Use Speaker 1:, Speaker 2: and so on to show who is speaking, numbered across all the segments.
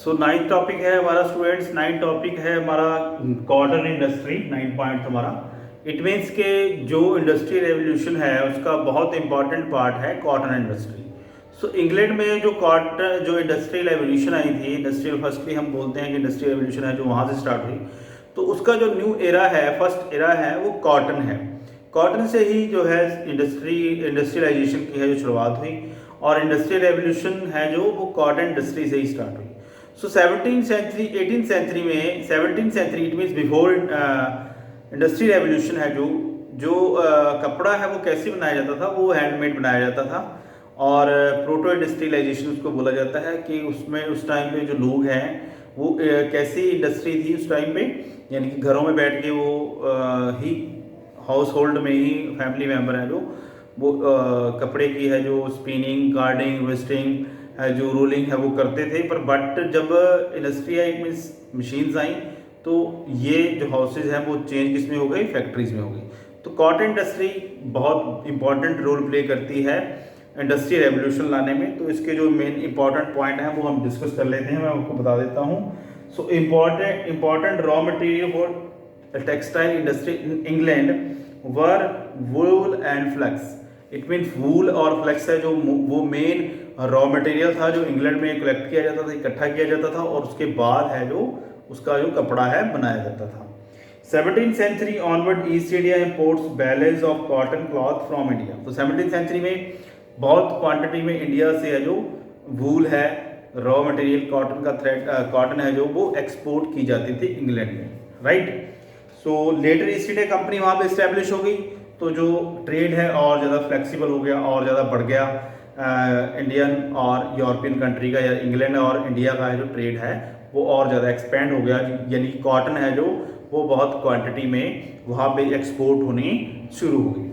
Speaker 1: So ninth topic है हमारा students, ninth topic है हमारा कॉटन इंडस्ट्री। 9 पॉइंट हमारा इट मीन्स के जो इंडस्ट्रियल रेवोल्यूशन है उसका बहुत इंपॉर्टेंट पार्ट है कॉटन इंडस्ट्री। सो इंग्लैंड में जो कॉटन जो इंडस्ट्रियल रेवोल्यूशन आई थी, इंडस्ट्रियल फर्स्टली हम बोलते हैं कि इंडस्ट्रियल रेवोल्यूशन है जो वहाँ से स्टार्ट हुई, तो उसका जो न्यू एरा है, फर्स्ट एरा है वो कॉटन है। कॉटन से ही जो है इंडस्ट्रियलाइजेशन की है जो शुरुआत हुई, और इंडस्ट्रियल रेवोल्यूशन है जो वो कॉटन इंडस्ट्री से ही स्टार्ट हुई। सो 17th सेंचुरी 18th सेंचुरी में 17th century it means before industrial revolution है जो जो कपड़ा है वो कैसे बनाया जाता था, वो हैंडमेड बनाया जाता था, और प्रोटो इंडस्ट्रियलाइजेशन उसको बोला जाता है कि उसमें उस टाइम पे जो लोग हैं वो कैसी इंडस्ट्री थी उस टाइम पे, यानी कि घरों में बैठ के वो ही हाउस होल्ड में ही फैमिली मेम्बर हैं जो वो कपड़े की है जो स्पिनिंग, कार्डिंग, वेस्टिंग है जो रोलिंग है वो करते थे। पर बट जब इंडस्ट्री आई मीन्स मशीन्स आई तो ये जो हाउसेज हैं वो चेंज किस में हो गई, फैक्ट्रीज में हो गई। तो कॉटन इंडस्ट्री बहुत इंपॉर्टेंट रोल प्ले करती है इंडस्ट्रियल रेवोल्यूशन लाने में। तो इसके जो मेन इंपॉर्टेंट पॉइंट हैं वो हम डिस्कस कर लेते हैं, मैं आपको बता देता हूँ। So important raw material for textile industry in England were wool and flax. It means wool और फ्लेक्स है जो वो मेन रॉ मटेरियल था जो इंग्लैंड में कलेक्ट किया जाता था, इकट्ठा किया जाता था, और उसके बाद है जो उसका जो कपड़ा है बनाया जाता था। 17th century onward East India imports balance of cotton cloth from India. तो 17th सेंचुरी में बहुत क्वांटिटी में इंडिया से है जो वूल है, रॉ मटेरियल कॉटन का थ्रेड कॉटन है जो वो एक्सपोर्ट की जाती थी इंग्लैंड में, राइट। सो लेटर ईस्ट इंडिया कंपनी वहाँ पे इस्टेब्लिश हो गई, तो जो ट्रेड है और ज़्यादा फ्लेक्सिबल हो गया और ज़्यादा बढ़ गया इंडियन और यूरोपियन कंट्री का, या इंग्लैंड और इंडिया का है जो ट्रेड है वो और ज़्यादा एक्सपेंड हो गया, यानी कॉटन है जो वो बहुत क्वांटिटी में वहाँ पे एक्सपोर्ट होनी शुरू हो गई,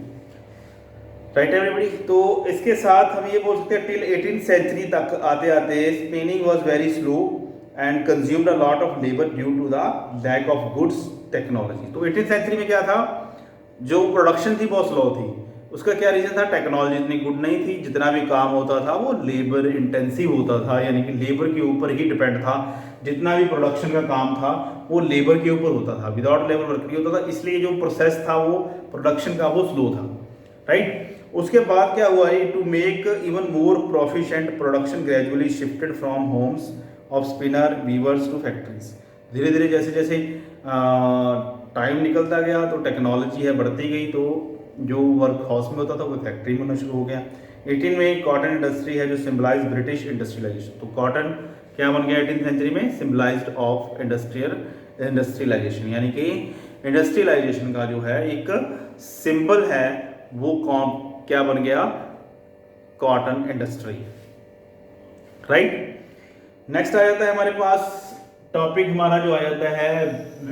Speaker 1: राइट एवरीबॉडी। तो इसके साथ हम ये बोल सकते हैं टिल 18th सेंचुरी तक आते आते spinning was very slow and consumed a lot of labour due to the lack of goods technology. तो 18th सेंचुरी में क्या था, जो प्रोडक्शन थी बहुत स्लो थी। उसका क्या रीज़न था, टेक्नोलॉजी इतनी गुड नहीं थी, जितना भी काम होता था वो लेबर इंटेंसिव होता था, यानी कि लेबर के ऊपर ही डिपेंड था। जितना भी प्रोडक्शन का काम था वो लेबर के ऊपर होता था, विदाउट लेबर वर्क नहीं होता था, इसलिए जो प्रोसेस था वो प्रोडक्शन का वो स्लो था, राइट। उसके बाद क्या हुआ, to make even more proficient production gradually shifted from homes of spinner weavers to factories. धीरे धीरे जैसे जैसे टाइम निकलता गया तो टेक्नोलॉजी है बढ़ती गई, तो जो वर्क हाउस में होता था वो फैक्ट्री में होना शुरू हो गया। 18 में कॉटन इंडस्ट्री है जो सिम्बलाइज ब्रिटिश इंडस्ट्रियलाइजेशन। तो कॉटन क्या बन गया 18th सेंचुरी में, सिम्बलाइज्ड ऑफ इंडस्ट्रियलाइजेशन, यानी कि इंडस्ट्रियलाइजेशन का जो है एक सिंबल है वो क्या बन गया, कॉटन इंडस्ट्री, राइट। नेक्स्ट आ जाता है हमारे पास टॉपिक हमारा जो आ जाता है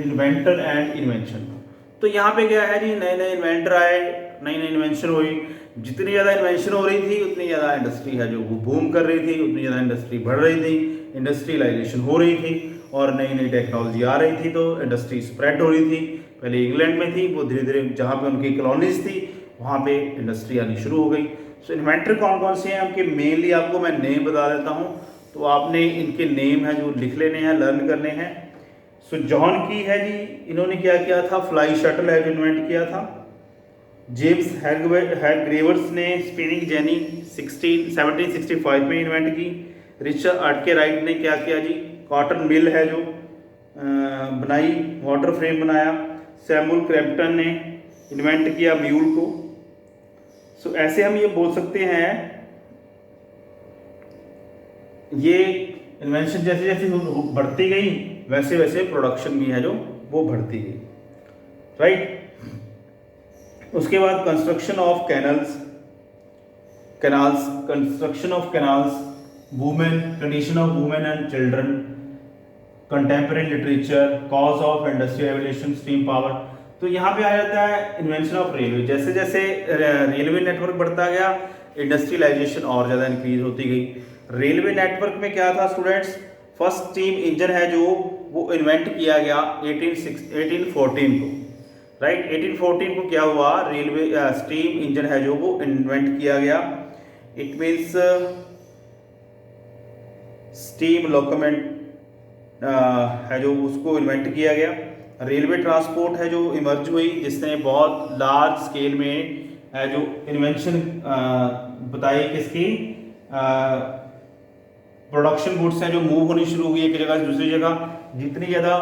Speaker 1: इन्वेंटर एंड इन्वेंशन। तो यहाँ पे क्या है जी, नए नए इन्वेंटर आए, नई नई इन्वेंशन हुई। जितनी ज़्यादा इन्वेंशन हो रही थी उतनी ज़्यादा इंडस्ट्री है जो वो बूम कर रही थी, उतनी ज़्यादा इंडस्ट्री बढ़ रही थी, इंडस्ट्रियलाइजेशन हो रही थी और नई नई टेक्नोलॉजी आ रही थी, तो इंडस्ट्री स्प्रेड हो रही थी। पहले इंग्लैंड में थी, वो धीरे धीरे जहाँ पे उनकी कॉलोनीज थी वहाँ पे इंडस्ट्री आनी शुरू हो गई। सो इन्वेंटर कौन कौन से हैं आपके, मेनली आपको मैं नेम बता देता हूँ, तो आपने इनके नेम है जो लिख लेने हैं, लर्न करने हैं। सो जॉन की है जी, इन्होंने क्या किया था, फ्लाई शटल है जो इन्वेंट किया था। जेम्स हैरग्रेवर्स ने स्पिनिंग जेनी 1765 में इन्वेंट की। रिचर्ड आर्टकेराइट ने क्या किया जी, कॉटन मिल है जो बनाई, वाटर फ्रेम बनाया। सैमुअल क्रैम्पटन ने इन्वेंट किया म्यूल को। सो ऐसे हम ये बोल सकते हैं, ये इन्वेंशन जैसे जैसे बढ़ती गई वैसे वैसे प्रोडक्शन भी है जो वो बढ़ती गई, राइट। उसके बाद construction of canals, women, condition of women and children, contemporary literature, cause of industrial revolution, steam power. तो यहाँ पे आ जाता है इन्वेंशन ऑफ रेलवे। जैसे जैसे रेलवे नेटवर्क बढ़ता गया, इंडस्ट्रियलाइजेशन और ज़्यादा इंक्रीज होती गई। रेलवे नेटवर्क में क्या था स्टूडेंट्स, फर्स्ट स्टीम इंजन है जो वो इन्वेंट किया गया 1814 को, राइट। 1814 को क्या हुआ, रेलवे स्टीम इंजन है जो वो इन्वेंट किया गया। इट मीन्स स्टीम है जो उसको इन्वेंट किया गया। रेलवे ट्रांसपोर्ट है जो इमर्ज हुई, जिसने बहुत लार्ज स्केल में है जो इन्वेंशन बताई किसकी, प्रोडक्शन गुड्स हैं जो मूव होनी शुरू हुई एक जगह से दूसरी जगह। जितनी ज़्यादा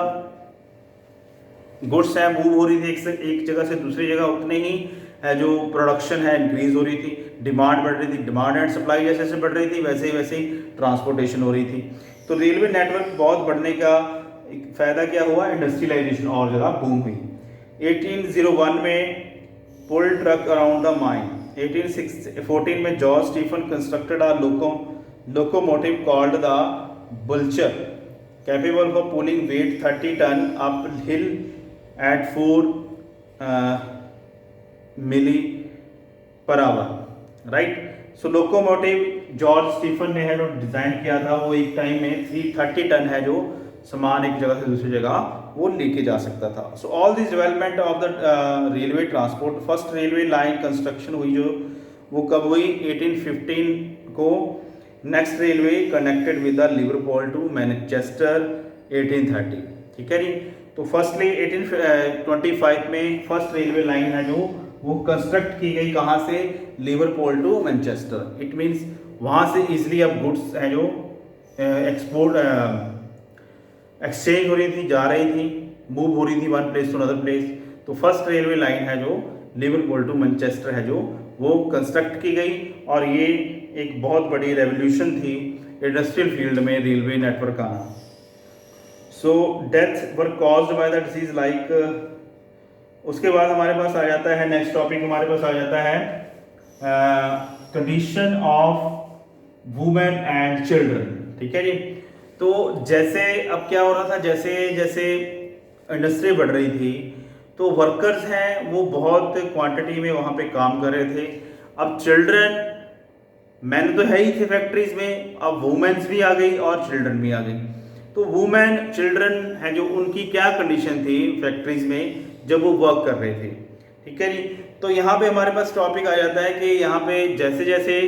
Speaker 1: गुड्स हैं मूव हो रही थी एक जगह से दूसरी जगह, उतने ही है जो प्रोडक्शन है इंक्रीज हो रही थी, डिमांड बढ़ रही थी। डिमांड एंड सप्लाई जैसे जैसे बढ़ रही थी वैसे ही ट्रांसपोर्टेशन हो रही थी। तो रेलवे नेटवर्क बहुत बढ़ने का एक फ़ायदा क्या हुआ, इंडस्ट्रियलाइजेशन और ज़्यादा बूम हुई। 1801 में pull truck around the mine. 1814 में George Stephen constructed a locomotive called the Vulture, capable of pulling weight 30 ton uphill at 4 milli per hour, right? So locomotive George Stephen ने है जो डिज़ाइन किया था, वो एक टाइम में 330 टन है जो सामान एक जगह से दूसरी जगह वो लेके जा सकता था। So all this development of the railway transport, first railway line construction हुई जो वो कब हुई, 1815 को। Next railway connected with the Liverpool to Manchester 1830, ठीक है जी। तो फर्स्टली 1825 में फर्स्ट रेलवे लाइन है जो वो कंस्ट्रक्ट की गई, कहाँ से, Liverpool to Manchester. It means वहाँ से इजीली अब गुड्स हैं जो एक्सपोर्ट एक्सचेंज हो रही थी, जा रही थी, मूव हो रही थी one place to another place. तो फर्स्ट रेलवे लाइन है जो लिवरपूल टू मैनचेस्टर है जो वो कंस्ट्रक्ट की गई, और ये एक बहुत बड़ी रेवोल्यूशन थी इंडस्ट्रियल फील्ड में रेलवे नेटवर्क आना। So deaths were caused by the disease like, उसके बाद हमारे पास आ जाता है नेक्स्ट टॉपिक, हमारे पास आ जाता है condition of women and children, ठीक है जी। तो जैसे अब क्या हो रहा था, जैसे जैसे इंडस्ट्री बढ़ रही थी तो वर्कर्स हैं वो बहुत क्वांटिटी में वहाँ पे काम कर रहे थे। अब चिल्ड्रन, मैन तो है ही थे फैक्ट्रीज में, अब वुमेन्स भी आ गई और चिल्ड्रन भी आ गई। तो वुमेन चिल्ड्रन है जो उनकी क्या कंडीशन थी फैक्ट्रीज में जब वो वर्क कर रहे थे, ठीक है जी। तो यहाँ पे हमारे पास टॉपिक आ जाता है कि यहाँ पे जैसे जैसे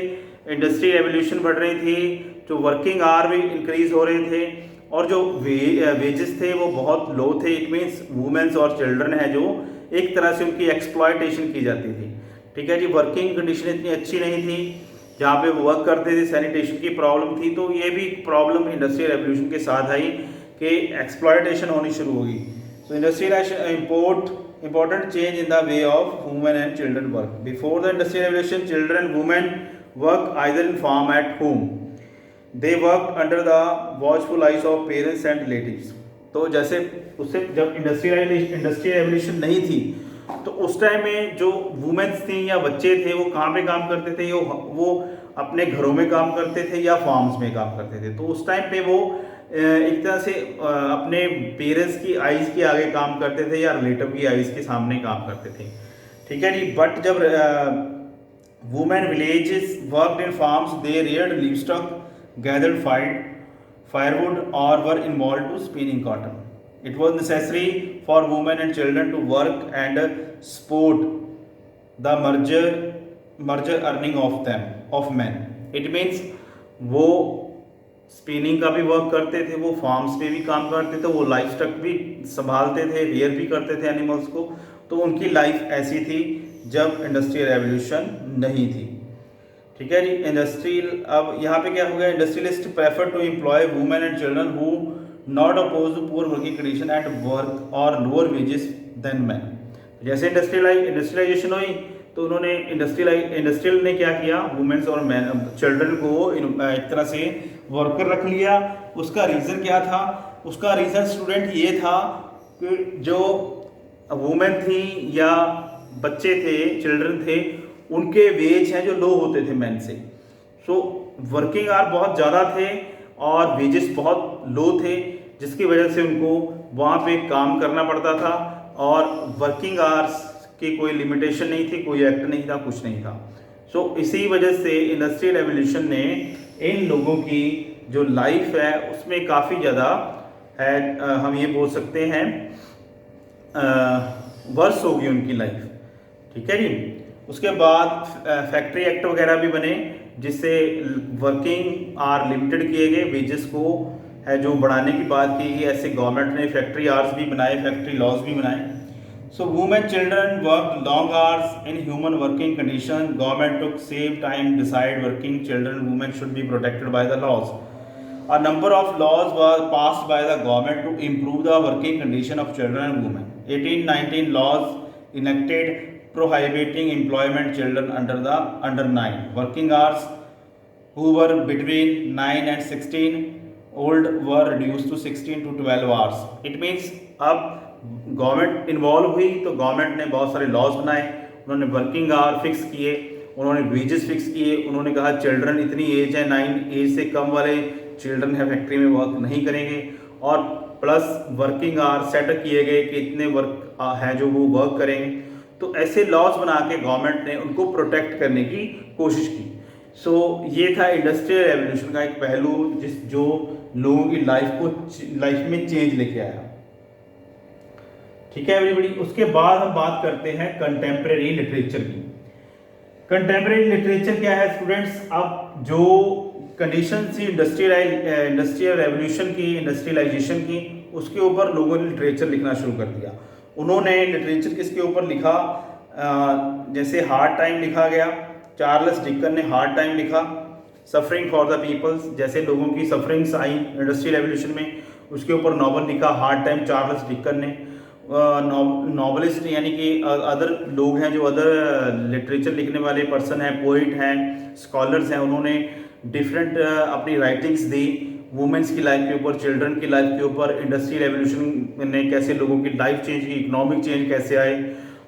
Speaker 1: इंडस्ट्री रेवोल्यूशन बढ़ रही थी, जो वर्किंग आवर भी इंक्रीज हो रहे थे, और जो वेजेस थे वो बहुत लो थे। इट मीन्स वुमेन्स और चिल्ड्रन है जो एक तरह से उनकी एक्सप्लॉयटेशन की जाती थी, ठीक है जी। वर्किंग कंडीशन इतनी अच्छी नहीं थी जहाँ पे वो वर्क करते थे, सैनिटेशन की प्रॉब्लम थी। तो ये भी प्रॉब्लम इंडस्ट्रियल रेवोल्यूशन के साथ आई कि एक्सप्लॉयटेशन होनी शुरू होगी। So industrial important change in the way of women and children work. Before the industrial revolution, children and women work either in farm at home. They worked under the watchful eyes of parents and relatives. तो जैसे उससे जब industrial revolution नहीं थी तो उस time में जो वुमेन्स थी या बच्चे थे वो कहाँ पे काम करते थे, वो अपने घरों में काम करते थे या फार्म्स में काम करते थे। तो उस टाइम पे वो एक तरह से अपने पेरेंट्स की आइज़ के आगे काम करते थे या रिलेटिव की आइज़ के सामने काम करते थे, ठीक है जी। बट जब women villages worked in farms, they reared livestock, gathered firewood or were involved to spinning cotton. It was necessary for women and children to work and support the merger earning of men. It means वो spinning का भी work करते थे, वो farms पे भी काम करते थे, वो लाइफ स्टॉक भी संभालते थे, रियर भी करते थे एनिमल्स को। तो उनकी लाइफ ऐसी थी जब इंडस्ट्रियल रेवोल्यूशन नहीं थी, ठीक है जी। इंडस्ट्रियल, अब यहाँ पे क्या हो गया, industrialist prefer to employ women and children who not oppose to poor working condition at work और लोअर वेजेस देन मैन। जैसे इंडस्ट्रियलाइजेशन हुई तो उन्होंने इंडस्ट्रियल ने क्या किया, वुमेन्स और मैन चिल्ड्रन को एक तरह से वर्कर रख लिया। उसका रीज़न क्या था, उसका रीज़न स्टूडेंट ये था कि जो वुमेन थी या बच्चे थे, चिल्ड्रन थे, उनके वेज हैं जो लो होते थे मैन से। सो वर्किंग आवर बहुत ज़्यादा थे और वेजेस बहुत लो थे, जिसकी वजह से उनको वहाँ पे काम करना पड़ता था और वर्किंग आवर्स की कोई लिमिटेशन नहीं थी, कोई एक्ट नहीं था, कुछ नहीं था। सो इसी वजह से इंडस्ट्रियल रेवोल्यूशन ने इन लोगों की जो लाइफ है उसमें काफ़ी ज़्यादा है, हम ये बोल सकते हैं वर्स होगी उनकी लाइफ, ठीक है जी। उसके बाद फैक्ट्री एक्ट वगैरह भी बने जिससे वर्किंग आवर लिमिटेड किए गए, वेजेस को है जो बढ़ाने की बात की गई, ऐसे गवर्नमेंट ने फैक्ट्री आवर्स भी बनाए, फैक्ट्री लॉज भी बनाए। So women children work long hours in human working condition, government took save time decide working children women should be protected by the laws. A number of laws were passed by the government to improve the working condition of children and women. 1819 laws enacted prohibiting employment children under 9 working hours who were between 9 and 16 old were reduced to 16 to 12 hours. It means अब government involve हुई तो government ने बहुत सारे laws बनाए, उन्होंने working hour fix किए, उन्होंने वेजेस फिक्स किए, उन्होंने कहा चिल्ड्रन इतनी एज है, 9 एज से कम वाले चिल्ड्रन है फैक्ट्री में वर्क नहीं करेंगे, और प्लस वर्किंग आवर सेट किए गए कि इतने वर्क हैं जो वो वर्क करेंगे। तो ऐसे लॉज बना के गवर्नमेंट ने उनको प्रोटेक्ट करने की कोशिश की। सो ये था इंडस्ट्रियल रेवोल्यूशन का एक पहलू जो लोगों की लाइफ में चेंज लेके आया। ठीक है एवरीबॉडी। उसके बाद हम बात करते हैं कंटेम्प्रेरी लिटरेचर की। कंटेम्प्रेरी लिटरेचर क्या है स्टूडेंट्स? अब जो कंडीशन थी इंडस्ट्रियल रेवोल्यूशन की, इंडस्ट्रियलाइजेशन की, उसके ऊपर लोगों ने लिटरेचर लिखना शुरू कर दिया। उन्होंने लिटरेचर किसके ऊपर लिखा? जैसे हार्ड टाइम लिखा गया, चार्ल्स डिकन ने हार्ड टाइम लिखा, सफरिंग फॉर द पीपल्स, जैसे लोगों की सफरिंग्स आई इंडस्ट्रियल रेवोल्यूशन में, उसके ऊपर नॉवल लिखा हार्ड टाइम चार्ल्स डिकन ने। नॉवलिस्ट यानी कि अदर लोग हैं जो अदर लिटरेचर लिखने वाले पर्सन हैं, पोइट हैं, स्कॉलर्स हैं, उन्होंने डिफरेंट अपनी राइटिंग्स दी वुमेन्स की लाइफ के ऊपर, चिल्ड्रन की लाइफ के ऊपर, इंडस्ट्रियल रेवोल्यूशन ने कैसे लोगों की लाइफ चेंज की, इकोनॉमिक चेंज कैसे आए,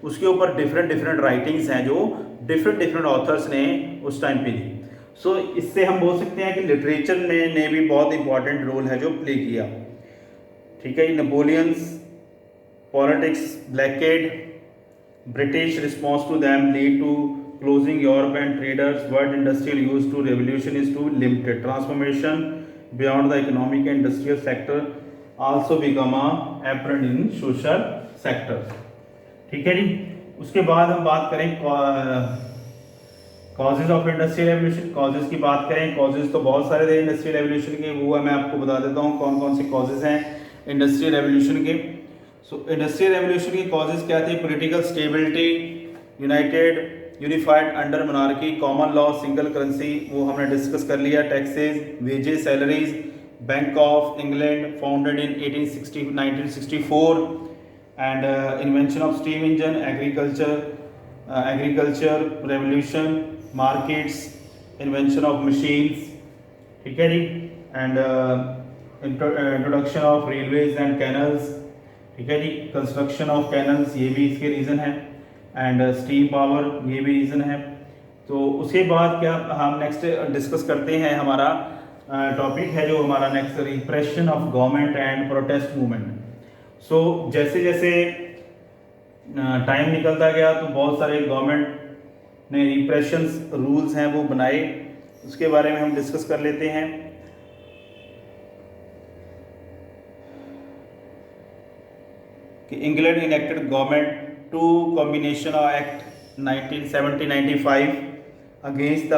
Speaker 1: उसके ऊपर डिफरेंट राइटिंग्स हैं जो डिफरेंट ऑथर्स ने उस टाइम पे दी। सो इससे हम बोल सकते हैं कि लिटरेचर ने भी बहुत इंपॉर्टेंट रोल है जो प्ले किया। ठीक है। Napoleon's politics, blockade, British response to them lead to closing Europe and traders, world industrial use to revolution is too limited. Transformation beyond the economic and industrial sector also become apparent in social sector. ठीक है जी। उसके बाद हम बात करें causes of industrial revolution. Causes की बात करें, कॉजेज तो बहुत सारे थे इंडस्ट्रियल रेवोल्यूशन के, वो मैं आपको बता देता हूँ कौन कौन से कॉजेज हैं इंडस्ट्रियल रेवोल्यूशन के। सो इंडस्ट्रियल रेवोल्यूशन के कॉजेज क्या थे? Political stability, unified under monarchy, common law, single currency, वो हमने डिस्कस कर लिया, taxes, wages, salaries, bank of England founded in 1964 and invention of steam engine, agriculture revolution, markets, invention of machines, ठीक है जी, and introduction of railways and canals, ठीक है जी, construction of canals, ये भी इसके रीज़न है, एंड स्टीम पावर, ये भी रीज़न है। तो उसके बाद क्या हम नेक्स्ट डिस्कस करते हैं, हमारा टॉपिक है जो हमारा next, repression of government and protest movement. So जैसे जैसे टाइम निकलता गया तो बहुत सारे गवर्नमेंट ने रिप्रेशंस रूल्स हैं वो बनाए, उसके बारे में हम डिस्कस कर लेते हैं। कि England enacted government to combination of act 1970-95 against the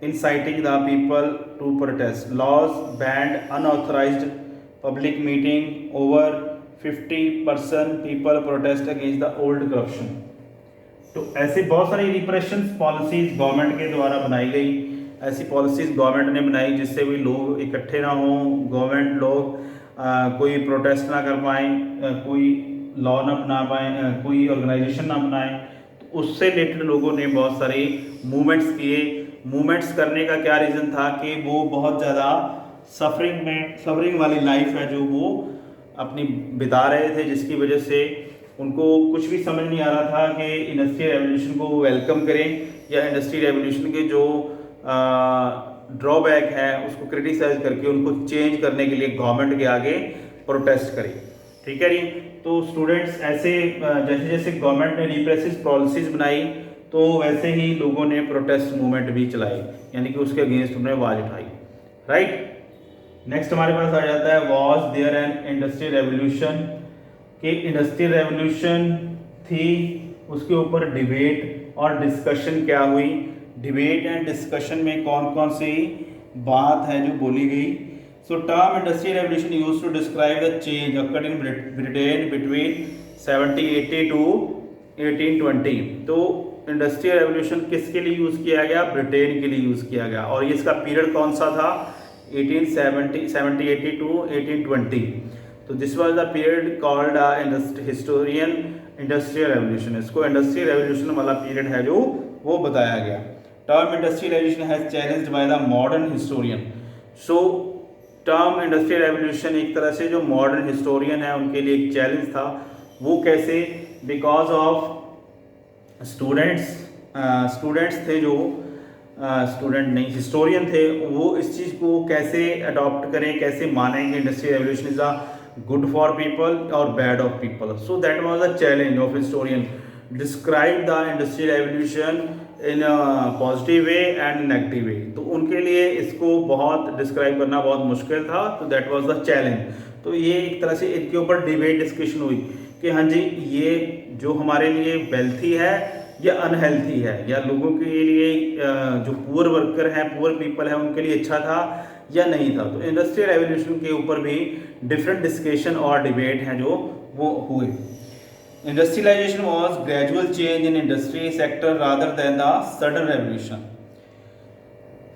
Speaker 1: inciting the people to protest. Laws banned unauthorized public meeting. Over 50% people protest against the old corruption. तो ऐसे बहुत सारी रिप्रेशन पॉलिसीज गवर्नमेंट के द्वारा बनाई गई, ऐसी पॉलिसीज गवर्नमेंट ने बनाई जिससे भी लोग इकट्ठे ना हों, गवर्नमेंट लोग कोई प्रोटेस्ट ना कर पाएँ, कोई लॉ ना बना पाएँ, कोई ऑर्गेनाइजेशन ना बनाएं। तो उससे रिलेटेड लोगों ने बहुत सारे मूवमेंट्स किए। मूवमेंट्स करने का क्या रीज़न था कि वो बहुत ज़्यादा सफरिंग वाली लाइफ है जो वो अपनी बिता रहे थे, जिसकी वजह से उनको कुछ भी समझ नहीं आ रहा था कि इंडस्ट्रियल रेवोल्यूशन को वेलकम करें या इंडस्ट्रियल रेवोल्यूशन के जो ड्रॉबैक है उसको क्रिटिसाइज करके उनको चेंज करने के लिए गवर्नमेंट के आगे प्रोटेस्ट करें। ठीक है जी। तो स्टूडेंट्स ऐसे जैसे जैसे गवर्नमेंट ने रिप्रेसिव पॉलिसीज बनाई तो वैसे ही लोगों ने प्रोटेस्ट मूवमेंट भी चलाई, यानी कि उसके अगेंस्ट उन्होंने आवाज़ उठाई। राइट। नेक्स्ट हमारे पास आ जाता है was there an industrial revolution, कि इंडस्ट्रियल रेवोल्यूशन थी, उसके ऊपर डिबेट और डिस्कशन क्या हुई। डिबेट एंड डिस्कशन में कौन कौन सी बात है जो बोली गई, So term industrial revolution used to describe the change occurred in Britain between 1780 to 1820. तो इंडस्ट्रियल रेवोल्यूशन किसके लिए यूज़ किया गया? ब्रिटेन के लिए यूज़ किया गया। और ये इसका पीरियड कौन सा था? 1780 टू 1820। तो this was the period called historian industrial revolution. इसको इंडस्ट्रियल रेवोल्यूशन वाला पीरियड है जो वो बताया गया। Term industrial revolution has challenged by the modern historian. So term industrial revolution एक तरह से जो मॉडर्न हिस्टोरियन है उनके लिए एक चैलेंज था। वो कैसे? बिकॉज ऑफ स्टूडेंट्स थे जो स्टूडेंट नहीं हिस्टोरियन थे, वो इस चीज़ को कैसे अडॉप्ट करें, कैसे मानें कि industrial revolution is a good for people और bad of people. So that was the challenge of historian, describe the industrial revolution in positive way and negative way. तो उनके लिए इसको बहुत डिस्क्राइब करना बहुत मुश्किल था। तो दैट वाज द चैलेंज। तो ये एक तरह से इनके ऊपर डिबेट डिस्कशन हुई कि हाँ जी, ये जो हमारे लिए वेल्थी है या अनहेल्थी है, या लोगों के लिए जो पुअर वर्कर हैं, पुअर पीपल है, उनके लिए अच्छा था या नहीं था। तो इंडस्ट्रियल रेवोल्यूशन के ऊपर भी डिफरेंट डिस्कशन और डिबेट हैं जो वो हुए। Industrialization was gradual change in industry sector rather than the sudden revolution.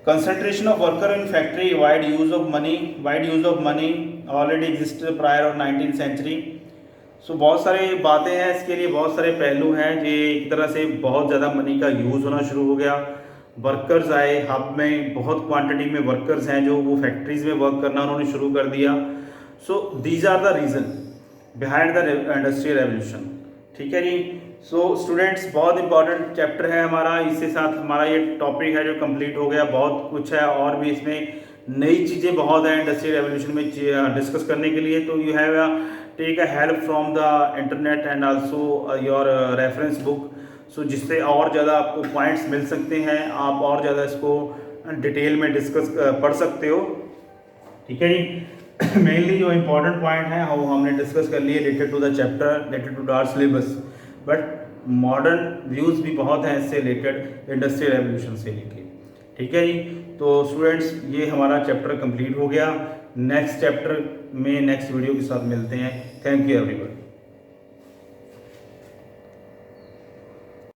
Speaker 1: Concentration of worker in factory, wide use of money already existed prior of 19th century. सो बहुत सारे बातें हैं इसके लिए, बहुत सारे पहलू हैं। ये एक तरह से बहुत ज़्यादा मनी का यूज़ होना शुरू हो गया। वर्कर्स आए हब में, बहुत क्वांटिटी में वर्कर्स हैं जो वो फैक्ट्रीज़ में वर्क करना उन्होंने शुरू कर दिया। So these are the reason behind the industrial revolution. ठीक है जी। सो स्टूडेंट्स, बहुत इंपॉर्टेंट चैप्टर है हमारा। इसके साथ हमारा ये टॉपिक है जो कंप्लीट हो गया। बहुत कुछ है और भी इसमें नई चीज़ें बहुत हैं इंडस्ट्रियल रेवोल्यूशन में डिस्कस करने के लिए। तो you have take a help from the internet and also your reference book. So जिससे और ज़्यादा आपको पॉइंट्स मिल सकते हैं, आप और ज़्यादा इसको डिटेल में डिस्कस पढ़ सकते हो। ठीक है जी। मेनली जो इम्पोर्टेंट पॉइंट है वो हमने डिस्कस कर लिए related to the chapter, related to our syllabus. But modern views भी बहुत हैं इससे रिलेटेड, इंडस्ट्रियल रेवोल्यूशन से लेके। ठीक है जी। तो स्टूडेंट्स, ये हमारा चैप्टर कंप्लीट हो गया। नेक्स्ट चैप्टर में नेक्स्ट वीडियो के साथ मिलते हैं। Thank you everyone.